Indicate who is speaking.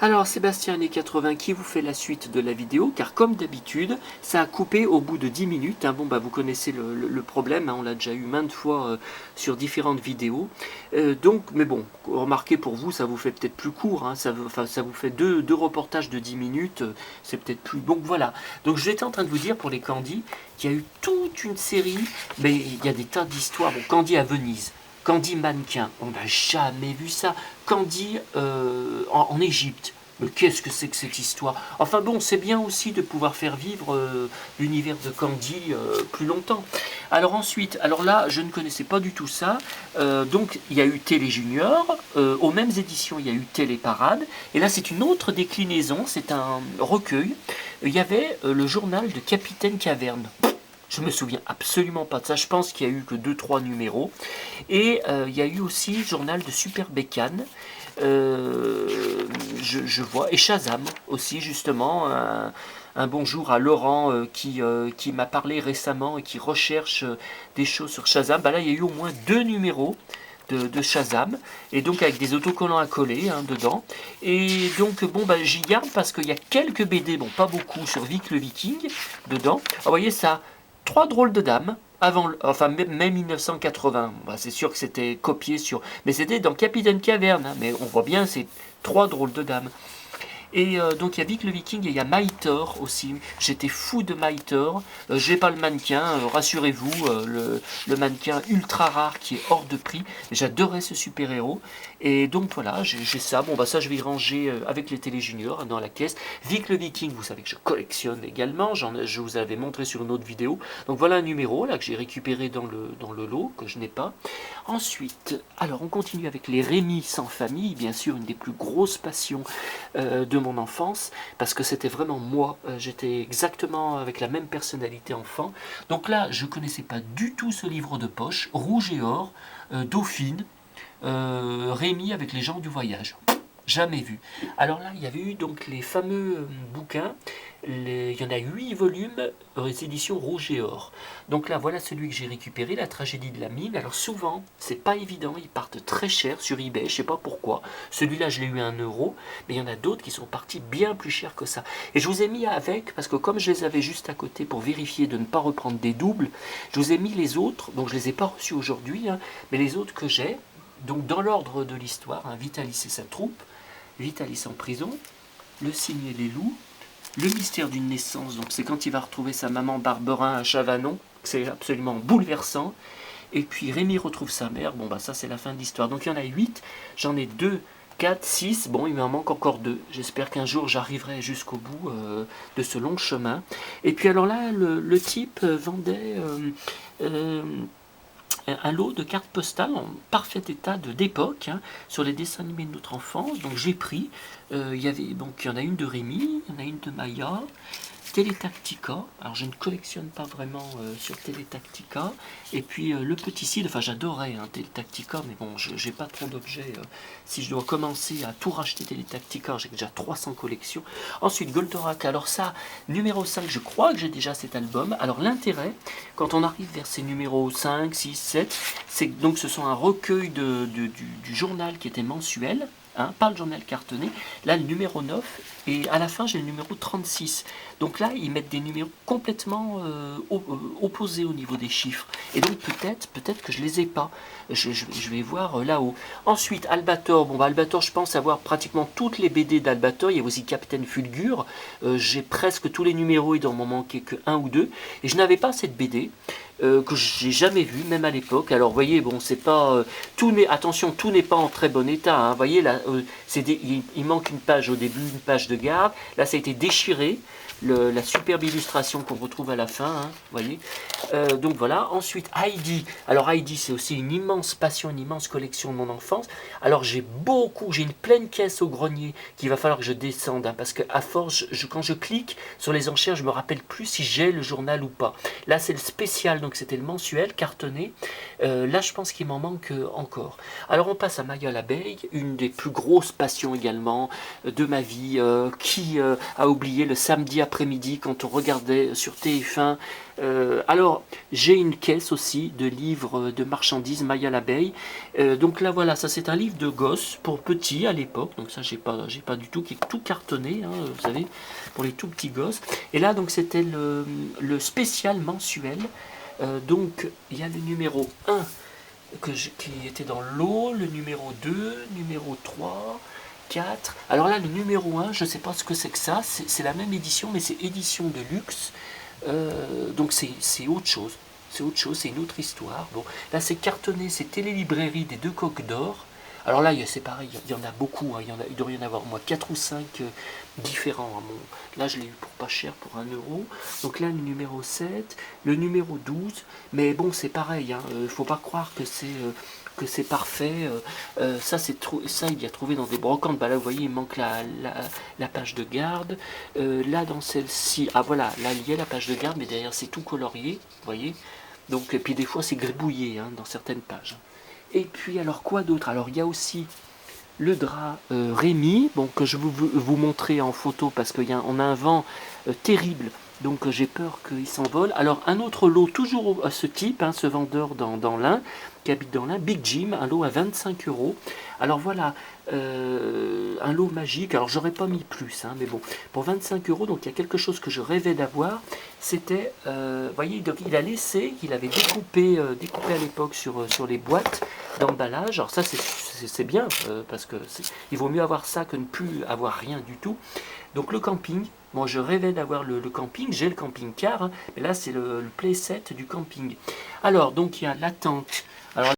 Speaker 1: Alors Sébastien Années 80 qui vous fait la suite de la vidéo, car comme d'habitude, ça a coupé au bout de 10 minutes. Hein. Bon bah vous connaissez le problème, hein, on l'a déjà eu maintes fois sur différentes vidéos. Donc, mais bon, remarquez pour vous, ça vous fait peut-être plus court, hein, ça vous fait deux reportages de 10 minutes, c'est peut-être plus. Donc voilà. Donc j'étais en train de vous dire pour les Candy qu'il y a eu toute une série, mais il y a des tas d'histoires. Bon, Candy à Venise. Candy mannequin, on n'a jamais vu ça. Candy en Égypte. Mais qu'est-ce que c'est que cette histoire? Enfin bon, c'est bien aussi de pouvoir faire vivre l'univers de Candy plus longtemps. Alors ensuite, alors là, je ne connaissais pas du tout ça. Donc il y a eu Télé Junior, aux mêmes éditions il y a eu Télé Parade. Et là c'est une autre déclinaison, c'est un recueil. Il y avait le journal de Capitaine Caverne. Je me souviens absolument pas de ça. Je pense qu'il y a eu que deux trois numéros. Et il y a eu aussi le journal de Super Bécane. Je vois. Et Shazam aussi, justement. Un bonjour à Laurent qui m'a parlé récemment et qui recherche des choses sur Shazam. Bah là, il y a eu au moins deux numéros de Shazam, et donc avec des autocollants à coller hein, dedans. Et donc, bon, bah, j'y garde parce qu'il y a quelques BD, bon, pas beaucoup, sur Vic le Viking dedans. Ah, vous voyez ça, trois drôles de dames. Avant, enfin, même 1980, bah, c'est sûr que c'était copié sur. Mais c'était dans Capitaine Caverne, hein, mais on voit bien, c'est trois drôles de dames. Et donc il y a Vic le Viking et il y a Maïtor aussi. J'étais fou de Maïtor. J'ai pas le mannequin, rassurez-vous, le mannequin ultra rare qui est hors de prix. J'adorais ce super-héros. Et donc voilà, j'ai ça. Bon bah ça je vais y ranger avec les télé juniors hein, dans la caisse. Vic le Viking, vous savez que je collectionne également. Je vous avais montré sur une autre vidéo. Donc voilà un numéro là que j'ai récupéré dans le lot, que je n'ai pas. Ensuite, alors on continue avec les Rémi sans famille, bien sûr une des plus grosses passions de mon enfance, parce que c'était vraiment moi, j'étais exactement avec la même personnalité enfant. Donc là, je connaissais pas du tout ce livre de poche, Rouge et Or, Dauphine, Rémi avec les gens du voyage. Jamais vu. Alors là, il y avait eu donc les fameux bouquins. Il y en a 8 volumes aux éditions Rouge et Or. Donc là, voilà celui que j'ai récupéré, La tragédie de la mine. Alors souvent, c'est pas évident, ils partent très cher sur eBay, je sais pas pourquoi. Celui-là, je l'ai eu à 1 euro, mais il y en a d'autres qui sont partis bien plus cher que ça. Et je vous ai mis avec, parce que comme je les avais juste à côté pour vérifier de ne pas reprendre des doubles, je vous ai mis les autres, donc je les ai pas reçus aujourd'hui, hein, mais les autres que j'ai, donc dans l'ordre de l'histoire, hein, Vitalis et sa troupe, Vitalis en prison, Le cygne et les loups, Le mystère d'une naissance, donc c'est quand il va retrouver sa maman Barberin à Chavanon, c'est absolument bouleversant. Et puis Rémi retrouve sa mère, bon bah ça c'est la fin de l'histoire. Donc il y en a 8, j'en ai 2, 4, 6, bon il m'en manque encore 2. J'espère qu'un jour j'arriverai jusqu'au bout de ce long chemin. Et puis alors là, le type vendait euh, un lot de cartes postales en parfait état d'époque, hein, sur les dessins animés de notre enfance. Donc j'ai pris, donc il y en a une de Rémi, il y en a une de Maya, Télétactica. Alors je ne collectionne pas vraiment sur Télétactica. Et puis le petit Cid, enfin j'adorais hein, Télétactica, mais bon, j'ai pas trop d'objets. Si je dois commencer à tout racheter Télétactica, j'ai déjà 300 collections. Ensuite Goldorak, alors ça, numéro 5, je crois que j'ai déjà cet album. Alors l'intérêt, quand on arrive vers ces numéros 5, 6, 7, c'est que donc ce sont un recueil du journal qui était mensuel. Hein, pas le journal cartonné, là le numéro 9, et à la fin j'ai le numéro 36. Donc là ils mettent des numéros complètement opposés au niveau des chiffres. Et donc peut-être que je les ai pas. Je vais voir là-haut. Ensuite Albator, bon bah Albator je pense avoir pratiquement toutes les BD d'Albator, il y a aussi Capitaine Fulgur, j'ai presque tous les numéros, il doit m'en manquer que un ou deux, et je n'avais pas cette BD. Que j'ai jamais vu, même à l'époque. Alors, vous voyez, bon, c'est pas attention, tout n'est pas en très bon état. Hein. Vous voyez, là, il manque une page au début, une page de garde. Là, ça a été déchiré. La superbe illustration qu'on retrouve à la fin, hein, vous voyez. Donc voilà. Ensuite, Heidi. Alors Heidi, c'est aussi une immense passion, une immense collection de mon enfance. Alors j'ai une pleine caisse au grenier qu'il va falloir que je descende, hein, parce que à force, quand je clique sur les enchères, je me rappelle plus si j'ai le journal ou pas. Là, c'est le spécial donc c'était le mensuel cartonné. Là, je pense qu'il m'en manque encore. Alors, on passe à Maya l'abeille, une des plus grosses passions également de ma vie, qui a oublié le samedi après-midi quand on regardait sur TF1. Alors, j'ai une caisse aussi de livres de marchandises Maya l'abeille. Donc là, voilà, ça c'est un livre de gosse pour petits à l'époque. Donc ça, j'ai pas du tout, qui est tout cartonné, hein, vous savez, pour les tout petits gosses. Et là, donc c'était le spécial mensuel. Donc, il y a le numéro 1 qui était dans l'eau, le numéro 2, numéro 3, 4. Alors là, le numéro 1, je ne sais pas ce que c'est que ça. C'est la même édition, mais c'est édition de luxe. Donc c'est autre chose. C'est autre chose, c'est une autre histoire. Bon, là, c'est cartonné, c'est Télélibrairie des Deux Coques d'Or. Alors là, c'est pareil, il y en a beaucoup, hein, il doit y en avoir au moins 4 ou 5 différents. Hein. Là, je l'ai eu pour pas cher, pour 1 euro. Donc là, le numéro 7, le numéro 12. Mais bon, c'est pareil, il ne faut pas croire que c'est parfait. Ça, il y a trouvé dans des brocantes. Bah là, vous voyez, il manque la page de garde. Là, dans celle-ci, ah voilà, là, il y a la page de garde, mais derrière, c'est tout colorié, vous voyez. Donc, et puis des fois, c'est gribouillé hein, dans certaines pages. Et puis, alors, quoi d'autre? Alors, il y a aussi le drap Rémi, bon, que je vais vous montrer en photo parce qu'on a un vent terrible. Donc j'ai peur qu'il s'envole. Alors un autre lot, toujours à ce type, hein, ce vendeur dans l'Ain, qui habite dans l'Ain, Big Jim, un lot à 25 euros. Alors voilà, un lot magique. Alors j'aurais pas mis plus, hein, mais bon, pour 25 euros, donc il y a quelque chose que je rêvais d'avoir. C'était, vous voyez, donc il a laissé, il avait découpé à l'époque sur les boîtes d'emballage. Alors ça c'est bien, parce que il vaut mieux avoir ça que ne plus avoir rien du tout. Donc le camping, moi je rêvais d'avoir le camping, j'ai le camping-car, hein, mais là c'est le playset du camping. Alors donc il y a la tente. Alors